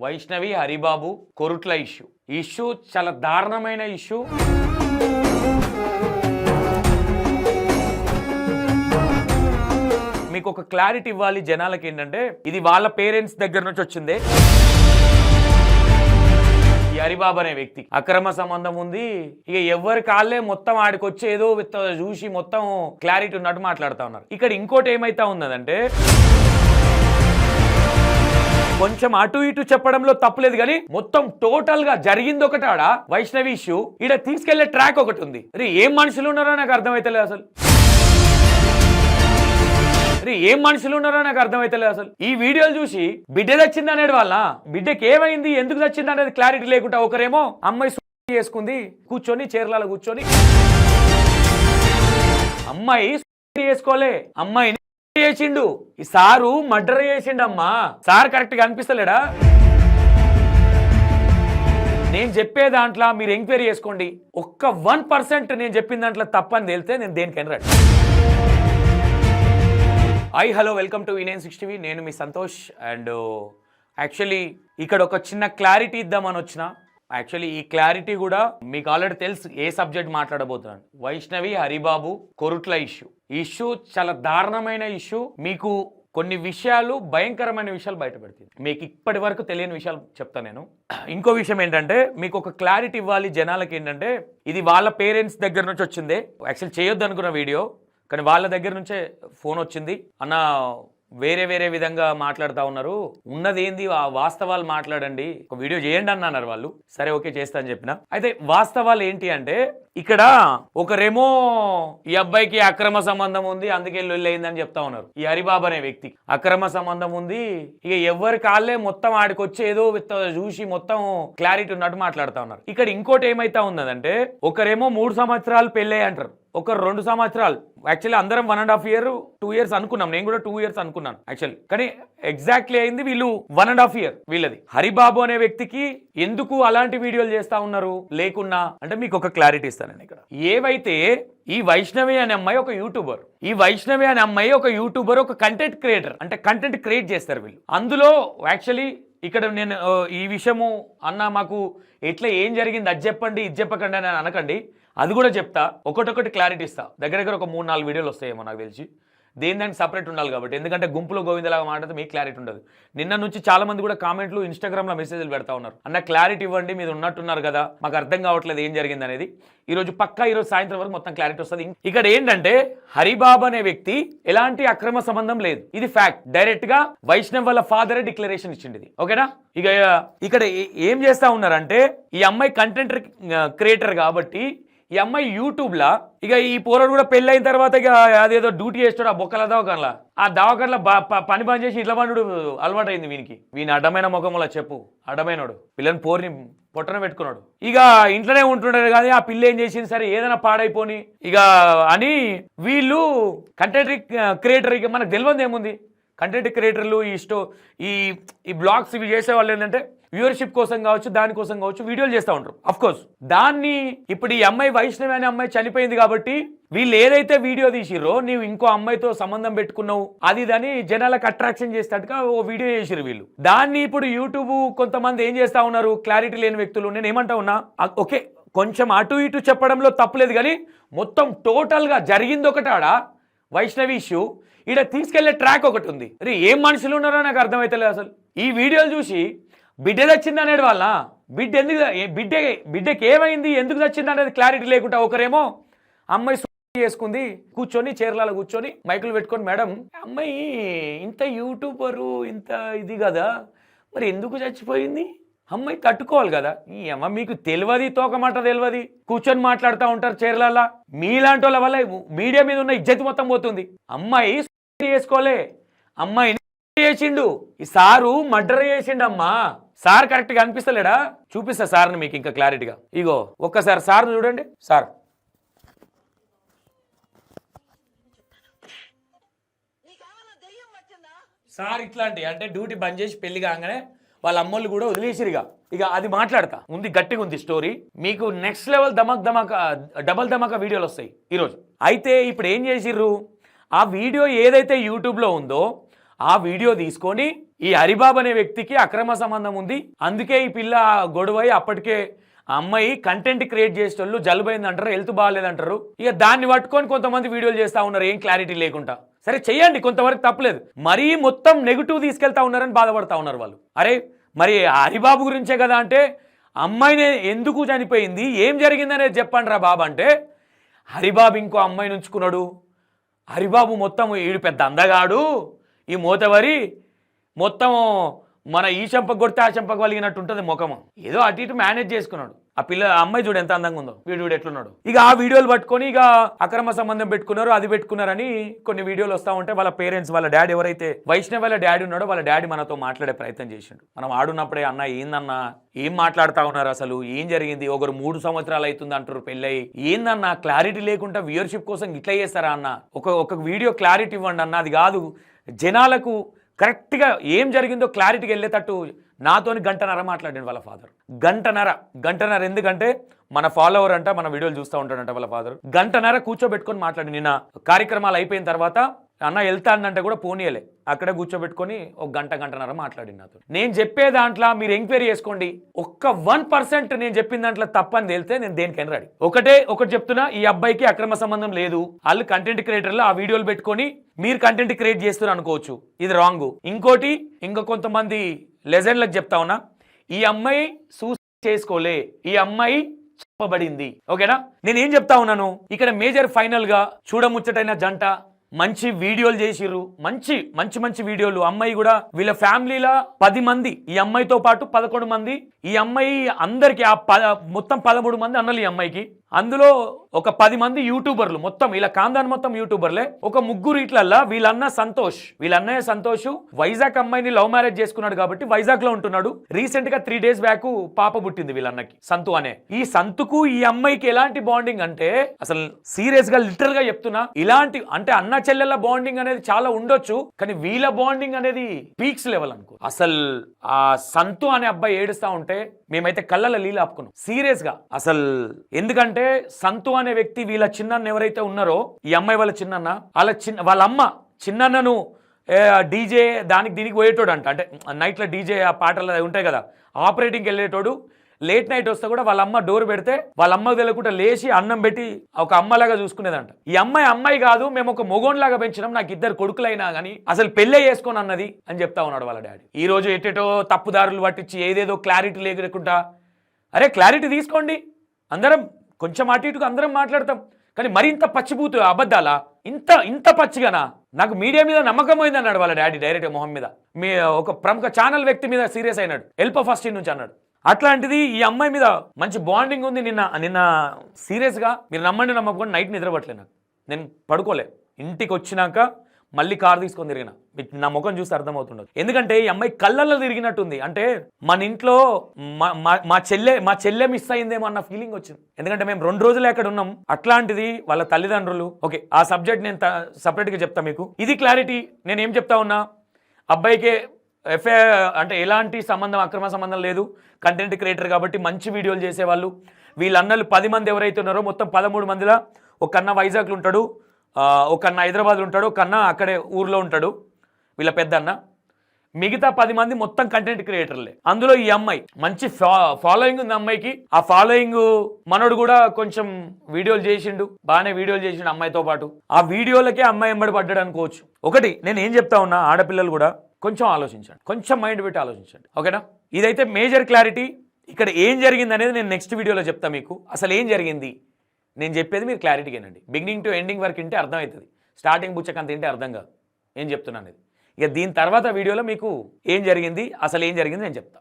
Vaishnavi Haribabu Korutla issue చాలా దారుణమైన issue. మీకు ఒక క్లారిటీ ఇవ్వాలి జనాలకి. ఏంటంటే ఇది వాళ్ళ పేరెంట్స్ దగ్గర నుంచి వచ్చిందే. ఈ హరిబాబు అనే వ్యక్తి అక్రమ సంబంధం ఉంది. ఇక ఎవరి కాళ్ళే మొత్తం ఆడికి వచ్చి ఏదో చూసి మొత్తం క్లారిటీ ఉన్నట్టు మాట్లాడుతూ ఉన్నారు. ఇక్కడ ఇంకోటి ఏమైతా ఉన్నదంటే కొంచెం అటు ఇటు చెప్పడంలో తప్పులేదు కానీ మొత్తం టోటల్ గా జరిగింది ఒకటి. ఆడ వైష్ణవి ఇష్యూ ఈడ తీసుకెళ్లే ట్రాక్ ఒకటి ఉంది. ఏం మనుషులు ఉన్నారో నాకు అర్థమైతలేదు అసలు. ఏం మనుషులు ఉన్నారో నాకు అర్థమైతలేదు అసలు. ఈ వీడియోలు చూసి బిడ్డ తెచ్చింది అనేది వాళ్ళ బిడ్డకి ఏమైంది, ఎందుకు తెచ్చింది అనేది క్లారిటీ లేకుండా ఒకరేమో అమ్మాయి చేసుకుంది కూర్చొని చీరలలో కూర్చొని, అమ్మాయి చేసుకోలే, అమ్మాయిని చేసిండు. ఈ సారు మర్డర్ చేసిండమ్మా. సార్ కరెక్ట్ గా అనిపిస్తలేడా? నేను చెప్పే దాంట్లో మీరు ఎంక్వైరీ చేసుకోండి. ఒక్క 1% నేను చెప్పిన దాంట్లో తప్పని తేలితే నేను దేనికైనా ready. Hello welcome to E960. నేను మీ సంతోష్. అండ్ యాక్చువల్లీ ఇక్కడ ఒక చిన్న క్లారిటీ ఇద్దామని వచ్చిన. యాక్చువల్లీ ఈ క్లారిటీ కూడా మీకు ఆల్రెడీ తెలుసు ఏ సబ్జెక్ట్ మాట్లాడబోతున్నాను. వైష్ణవి హరిబాబు కొరుట్ల ఇష్యూ చాలా దారుణమైన ఇష్యూ. మీకు కొన్ని విషయాలు, భయంకరమైన విషయాలు బయటపెడుతుంది. మీకు ఇప్పటి వరకు తెలియని విషయాలు చెప్తాను నేను. ఇంకో విషయం ఏంటంటే మీకు ఒక క్లారిటీ ఇవ్వాలి జనాలకి. ఏంటంటే ఇది వాళ్ళ పేరెంట్స్ దగ్గర నుంచి వచ్చిందే. యాక్చువల్ చేయొద్దు అనుకున్న వీడియో, కానీ వాళ్ళ దగ్గర నుంచే ఫోన్ వచ్చింది. అన్న వేరే విధంగా మాట్లాడుతూ ఉన్నారు, ఉన్నది ఏంది వాస్తవాలు మాట్లాడండి, ఒక వీడియో చేయండి అన్నారు వాళ్ళు. సరే ఓకే చేస్తా అని చెప్పిన. అయితే వాస్తవాలు ఏంటి అంటే ఇక్కడ ఒకరేమో ఈ అబ్బాయికి అక్రమ సంబంధం ఉంది అందుకే లొల్లి అయిందని చెప్తా ఉన్నారు. ఈ హరిబాబు అనే వ్యక్తి అక్రమ సంబంధం ఉంది, ఇక ఎవరి కాళ్ళే మొత్తం ఆడికి వచ్చి ఏదో చూసి మొత్తం క్లారిటీ ఉన్నట్టు మాట్లాడుతూ ఉన్నారు. ఇక్కడ ఇంకోటి ఏమైతా ఉన్నదంటే ఒకరేమో 3 సంవత్సరాలు పెళ్ళే అంటారు, ఒక 2 సంవత్సరాలు. యాక్చువల్లీ అందరం 1.5 years 2 years అనుకున్నాం. నేను కూడా 2 years అనుకున్నాను యాక్చువల్లీ, కానీ ఎగ్జాక్ట్లీ అయింది వీళ్ళు 1.5 years వీళ్ళది. హరిబాబు అనే వ్యక్తికి ఎందుకు అలాంటి వీడియోలు చేస్తా ఉన్నారు లేకున్నా అంటే మీకు ఒక క్లారిటీ ఇస్తాను ఇక్కడ. ఏవైతే ఈ వైష్ణవి అనే అమ్మాయి ఒక యూట్యూబర్, ఈ వైష్ణవి అనే అమ్మాయి ఒక యూట్యూబర్, ఒక కంటెంట్ క్రియేటర్, అంటే కంటెంట్ క్రియేట్ చేస్తారు వీళ్ళు. అందులో యాక్చువల్లీ ఇక్కడ నేను ఈ విషయము అన్న మాకు ఎట్లా ఏం జరిగింది అది చెప్పండి ఇది చెప్పకండి అని అనకండి, అది కూడా చెప్తా. ఒకటొకటి క్లారిటీ ఇస్తా. దగ్గర ఒక 3-4 వీడియోలు వస్తాయేమో నాకు తెలిసి. దానికి సపరేట్ ఉండాలి కాబట్టి, ఎందుకంటే గుంపులో గోవిందలాగా మాట్లాడితే మీకు క్లారిటీ ఉండదు. నిన్న నుంచి చాలా మంది కూడా కామెంట్లు ఇన్స్టాగ్రామ్లో మెసేజ్లు పెడతా ఉన్నారు, అన్న క్లారిటీ ఇవ్వండి, మీరు ఉన్నట్టున్నారు కదా, మాకు అర్థం కావట్లేదు ఏం జరిగింది అనేది. ఈరోజు సాయంత్రం వరకు మొత్తం క్లారిటీ వస్తుంది. ఇక్కడ ఏంటంటే హరిబాబు అనే వ్యక్తి ఎలాంటి అక్రమ సంబంధం లేదు, ఇది ఫ్యాక్ట్. డైరెక్ట్ గా వైష్ణవ్ వాళ్ళ ఫాదరే డిక్లరేషన్ ఇచ్చింది ఇది, ఓకేనా. ఇక ఇక్కడ ఏం చేస్తా ఉన్నారంటే ఈ అమ్మాయి కంటెంట్ క్రియేటర్ కాబట్టి ఈ అమ్మాయి యూట్యూబ్లా ఇక ఈ పోరాడు కూడా పెళ్ళి అయిన తర్వాత ఇక అదేదో డ్యూటీ చేస్తాడు ఆ బొక్కల దవాఖానలా, ఆ దవాఖానలో పని చేసి ఇట్లా పండు అలవాటు అయింది వీనికి. వీని అడ్డమైన ముఖంలో చెప్పు, అడ్డమైనడు పిల్లని పోరిని పొట్టన పెట్టుకున్నాడు. ఇక ఇంట్లోనే ఉంటున్నాడు కానీ ఆ పిల్ల ఏం చేసింది సరే ఏదైనా పాడైపోని ఇక అని వీళ్ళు కంటెంట్ క్రియేటర్. ఇక మనకు తెలియదు ఏముంది, కంటెంట్ క్రియేటర్లు ఈ బ్లాగ్స్ ఇవి చేసే వాళ్ళు ఏంటంటే వ్యూవర్షిప్ కోసం కావచ్చు దానికోసం కావచ్చు వీడియోలు చేస్తూ ఉంటారు. అఫ్ కోర్స్ దాన్ని ఇప్పుడు ఈ అమ్మాయి వైష్ణవి అనే అమ్మాయి చనిపోయింది కాబట్టి వీళ్ళు ఏదైతే వీడియో తీసిర్రో నీవు ఇంకో అమ్మాయితో సంబంధం పెట్టుకున్నావు అది దాన్ని జనాలకు అట్రాక్షన్ చేసేటట్టుగా ఓ వీడియో చేసిరు వీళ్ళు. దాన్ని ఇప్పుడు యూట్యూబ్ కొంతమంది ఏం చేస్తా ఉన్నారు, క్లారిటీ లేని వ్యక్తులు. నేను ఏమంటా ఉన్నా, ఓకే కొంచెం అటు ఇటు చెప్పడంలో తప్పులేదు కానీ మొత్తం టోటల్ గా జరిగింది ఒకటి. ఆడ వైష్ణవి ఇష్యూ ఈడ తీసుకెళ్లే ట్రాక్ ఒకటి ఉంది. ఏం మనుషులు ఉన్నారో నాకు అర్థమైతలేదు అసలు. ఈ వీడియోలు చూసి బిడ్డ తెచ్చింది అనేది వాళ్ళ బిడ్డకి ఏమైంది, ఎందుకు తెచ్చింది అనేది క్లారిటీ లేకుండా ఒకరేమో అమ్మాయి చేసుకుంది కూర్చొని చీరలలో కూర్చొని మైకులు పెట్టుకొని, మేడం అమ్మాయి ఇంత యూట్యూబరు ఇంత ఇది కదా మరి ఎందుకు చచ్చిపోయింది, అమ్మాయి తట్టుకోవాలి కదా. ఈ అమ్మ మీకు తెలియదు, తోకమాట తెలియదు, కూర్చొని మాట్లాడుతూ ఉంటారు చీరలలో. మీలాంటి వాళ్ళ వల్ల మీడియా మీద ఉన్న ఇజ్జత్ మొత్తం పోతుంది. అమ్మాయి చేసుకోలే, అమ్మాయిని చేసిండు. ఈ సారు మర్డర్ చేసిండమ్మా. సార్ కరెక్ట్ గా అనిపిస్తలేడా? చూపిస్తా సార్ని మీకు ఇంకా క్లారిటీగా. ఇగో ఒక్కసారి సార్ చూడండి. సార్ సార్ ఇట్లాంటి అంటే డ్యూటీ బంద్ చేసి పెళ్లి కాగానే వాళ్ళ అమ్మోళ్ళు కూడా వదిలేసిరుగా. ఇక అది మాట్లాడతా ఉంది, గట్టిగా ఉంది స్టోరీ. మీకు నెక్స్ట్ లెవెల్ డబల్ ధమాకా వీడియోలు వస్తాయి ఈరోజు. అయితే ఇప్పుడు ఏం చేసిర్రు, ఆ వీడియో ఏదైతే యూట్యూబ్లో ఉందో ఆ వీడియో తీసుకొని ఈ హరిబాబు అనే వ్యక్తికి అక్రమ సంబంధం ఉంది, అందుకే ఈ పిల్ల గొడవై అప్పటికే ఆ అమ్మాయి కంటెంట్ క్రియేట్ చేసేటోళ్ళు జలుబైంది అంటారు, హెల్త్ బాగాలేదంటారు. ఇక దాన్ని పట్టుకొని కొంతమంది వీడియోలు చేస్తూ ఉన్నారు ఏం క్లారిటీ లేకుండా. సరే చెయ్యండి, కొంతవరకు తప్పలేదు. మరీ మొత్తం నెగిటివ్ తీసుకెళ్తా ఉన్నారని బాధపడతా ఉన్నారు వాళ్ళు. అరే మరి హరిబాబు గురించే కదా అంటే అమ్మాయిని ఎందుకు చనిపోయింది, ఏం జరిగిందనేది చెప్పండి రా బాబు అంటే హరిబాబు ఇంకో అమ్మాయిని ఉంచుకున్నాడు. హరిబాబు మొత్తం ఈడు పెద్ద అందగాడు, ఈ మోతవరి మొత్తం మన ఈ చెంపకు కొడితే ఆ చెంపకు కలిగినట్టు ఉంటుంది ముఖం. ఏదో అటు ఇటు మేనేజ్ చేసుకున్నాడు. ఆ అమ్మాయి చూడు ఎంత అందంగా ఉందో, వీడు ఎట్లున్నాడు. ఇక ఆ వీడియోలు పట్టుకొని ఇక అక్రమ సంబంధం పెట్టుకున్నారు, అది పెట్టుకున్నారని కొన్ని వీడియోలు వస్తూ ఉంటే వాళ్ళ పేరెంట్స్, వాళ్ళ డాడీ ఎవరైతే వైష్ణవ్ వాళ్ళ డాడీ ఉన్నాడో వాళ్ళ డాడీ మనతో మాట్లాడే ప్రయత్నం చేసిండు. మనం ఆడున్నప్పుడే అన్న ఏందన్నా ఏం మాట్లాడుతూ ఉన్నారు, అసలు ఏం జరిగింది, ఒకరు 3 సంవత్సరాలు అవుతుంది అంటారు పెళ్ళయి, ఏందన్నా క్లారిటీ లేకుండా వ్యూయర్షిప్ కోసం ఇట్లా చేస్తారా అన్న, ఒక వీడియో క్లారిటీ ఇవ్వండి అన్న, అది కాదు జనాలకు కరెక్ట్గా ఏం జరిగిందో క్లారిటీకి వెళ్ళేటట్టు నాతోని గంటన్నర మాట్లాడిండు వాళ్ళ ఫాదర్. గంటన్నర ఎందుకంటే మన ఫాలోవర్ అంట, మన వీడియోలు చూస్తూ ఉంటాడంట వాళ్ళ ఫాదర్. గంటన్నర కూర్చోబెట్టుకొని మాట్లాడి, నిన్న కార్యక్రమాలు అయిపోయిన తర్వాత అన్న వెళ్తానంటే కూడా పోనీయలే, అక్కడే కూర్చోబెట్టుకొని ఒక గంటన్నర మాట్లాడింది నాతో. నేను చెప్పే దాంట్లో మీరు ఎంక్వైరీ చేసుకోండి, ఒక్క 1% నేను చెప్పిన దాంట్లో తప్పని తేలితే నేను దేనికైనా రెడీ. ఒకటి చెప్తున్నా, ఈ అబ్బాయికి అక్రమ సంబంధం లేదు. వాళ్ళు కంటెంట్ క్రియేటర్లు ఆ వీడియోలు పెట్టుకొని మీరు కంటెంట్ క్రియేట్ చేస్తున్నారు అనుకోవచ్చు, ఇది రాంగ్. ఇంకోటి ఇంకా కొంతమంది లెజెండ్లకు చెప్తా ఉన్నా, ఈ అమ్మాయి సూసైడ్ చేసుకోలే, ఈ అమ్మాయి చెప్పబడింది. ఓకేనా, నేనేం చెప్తా ఉన్నాను ఇక్కడ మేజర్ ఫైనల్ గా చూడముచ్చటైన జంట మంచి వీడియోలు చేసిర్రు, మంచి వీడియోలు. అమ్మాయి కూడా వీళ్ళ ఫ్యామిలీలో 10 మంది, ఈ అమ్మాయితో పాటు 11 మంది. ఈ అమ్మాయి అందరికి మొత్తం 13 మంది అన్నలు ఈ అమ్మాయికి. అందులో ఒక 10 మంది యూట్యూబర్లు, మొత్తం ఇలా కాందాన్ మొత్తం యూట్యూబర్లే. ఒక 3 ఇట్లల్లా వీళ్ళ అన్నయ్య సంతోష్ వైజాగ్ అమ్మాయిని లవ్ మ్యారేజ్ చేసుకున్నాడు కాబట్టి వైజాగ్ లో ఉంటున్నాడు. రీసెంట్ గా 3 days బ్యాక్ పాప పుట్టింది వీళ్ళన్నకి, సంతు అనే. ఈ సంతుకు ఈ అమ్మాయికి ఎలాంటి బాండింగ్ అంటే అసలు సీరియస్ గా లిటరల్ గా చెప్తున్నా, ఇలాంటి అంటే అన్న చెల్లెల బాండింగ్ అనేది చాలా ఉండొచ్చు, కానీ వీళ్ళ బాండింగ్ అనేది పీక్స్ లెవెల్ అనుకో. అసలు ఆ సంతు అనే అబ్బాయి ఏడుస్తా ఉంటే మేమైతే కళ్ళలో నీళ్ళు ఆపుకున్నాం సీరియస్ గా. అసలు ఎందుకంటే సంతు అనే వ్యక్తి వీళ్ళ చిన్న ఎవరైతే ఉన్నారో, ఈ అమ్మాయి వాళ్ళ చిన్న వాళ్ళ అమ్మ చిన్నను డీజే దీనికి పోయేటోడు అంట. అంటే నైట్లో డీజే ఆ పాటలు ఉంటాయి కదా, ఆపరేటింగ్కి వెళ్ళేటోడు. లేట్ నైట్ వస్తే కూడా వాళ్ళ అమ్మ డోర్ పెడితే వాళ్ళ అమ్మకు తెలియకుండా లేచి అన్నం పెట్టి ఒక అమ్మలాగా చూసుకునేదంట. ఈ అమ్మాయి కాదు, మేము ఒక మొగోన్లాగా పెంచినాం, నాకు 2 కొడుకులైనా కానీ అసలు పెళ్ళే చేసుకొని అన్నది అని చెప్తా ఉన్నాడు వాళ్ళ డాడీ. ఈ రోజు ఎట్టేటో తప్పుదారులు పట్టించి ఏదేదో క్లారిటీ లేకుండా, అరే క్లారిటీ తీసుకోండి, అందరం కొంచెం అటు ఇటుగా అందరం మాట్లాడతాం, కానీ మరింత పచ్చిబూతు అబద్ధాలా, ఇంత పచ్చిగానా? నాకు మీడియా మీద నమ్మకం పోయింది అన్నాడు వాళ్ళ డాడీ డైరెక్ట్ మొహం మీద. మీ ఒక ప్రముఖ ఛానల్ వ్యక్తి మీద సీరియస్ అయినాడు, హెల్ప్ ఫస్ట్ నుంచి అన్నాడు. అట్లాంటిది ఈ అమ్మాయి మీద మంచి బాండింగ్ ఉంది. నిన్న సీరియస్గా మీరు నమ్మకుండా నైట్ నిద్రపట్టలే, నేను పడుకోలే. ఇంటికి వచ్చినాక మళ్ళీ కారు తీసుకొని తిరిగిన, నా ముఖం చూస్తే అర్థమవుతుండదు. ఎందుకంటే ఈ అమ్మాయి కళ్ళల్లో తిరిగినట్టుంది. అంటే మన ఇంట్లో మా చెల్లె మిస్ అయిందేమో అన్న ఫీలింగ్ వచ్చింది. ఎందుకంటే మేము 2 రోజులు అక్కడ ఉన్నాం. అట్లాంటిది వాళ్ళ తల్లిదండ్రులు. ఓకే, ఆ సబ్జెక్ట్ నేను సపరేట్గా చెప్తా మీకు. ఇది క్లారిటీ. నేను ఏం చెప్తా ఉన్నా, అబ్బాయికే ఎఫ్ఐఆర్ అంటే ఎలాంటి సంబంధం, అక్రమ సంబంధం లేదు. కంటెంట్ క్రియేటర్ కాబట్టి మంచి వీడియోలు చేసేవాళ్ళు. వీళ్ళన్నలు 10 మంది ఎవరైతే ఉన్నారో మొత్తం 13 మందిలో ఒక అన్న వైజాగ్లో ఉంటాడు, ఒక అన్న హైదరాబాద్లో ఉంటాడు, ఒక అన్న అక్కడే ఊర్లో ఉంటాడు వీళ్ళ పెద్ద అన్న. మిగతా 10 మంది మొత్తం కంటెంట్ క్రియేటర్లే. అందులో ఈ అమ్మాయి మంచి ఫాలోయింగ్ ఉంది అమ్మాయికి. ఆ ఫాలోయింగ్ మనోడు కూడా కొంచెం వీడియోలు చేసిండు, బాగానే వీడియోలు చేసిండు అమ్మాయితో పాటు. ఆ వీడియోలకే అమ్మాయి ఎంబడి పడ్డాడు అనుకోవచ్చు. ఒకటి నేను ఏం చెప్తా ఉన్నా, ఆడపిల్లలు కూడా కొంచెం ఆలోచించండి, కొంచెం మైండ్ పెట్టి ఆలోచించండి. ఓకేనా, ఇదైతే మేజర్ క్లారిటీ. ఇక్కడ ఏం జరిగింది అనేది నేను నెక్స్ట్ వీడియోలో చెప్తా మీకు. అసలు ఏం జరిగింది నేను చెప్పేది మీరు క్లారిటీగా వినండి. బిగినింగ్ టు ఎండింగ్ వరకు వింటే అర్థమవుతుంది, స్టార్టింగ్ బుచ్చకంత వింటే అర్థం కాదు ఏం చెప్తున్నా అనేది. ఇక దీని తర్వాత వీడియోలో మీకు ఏం జరిగింది, అసలు ఏం జరిగింది నేను చెప్తా.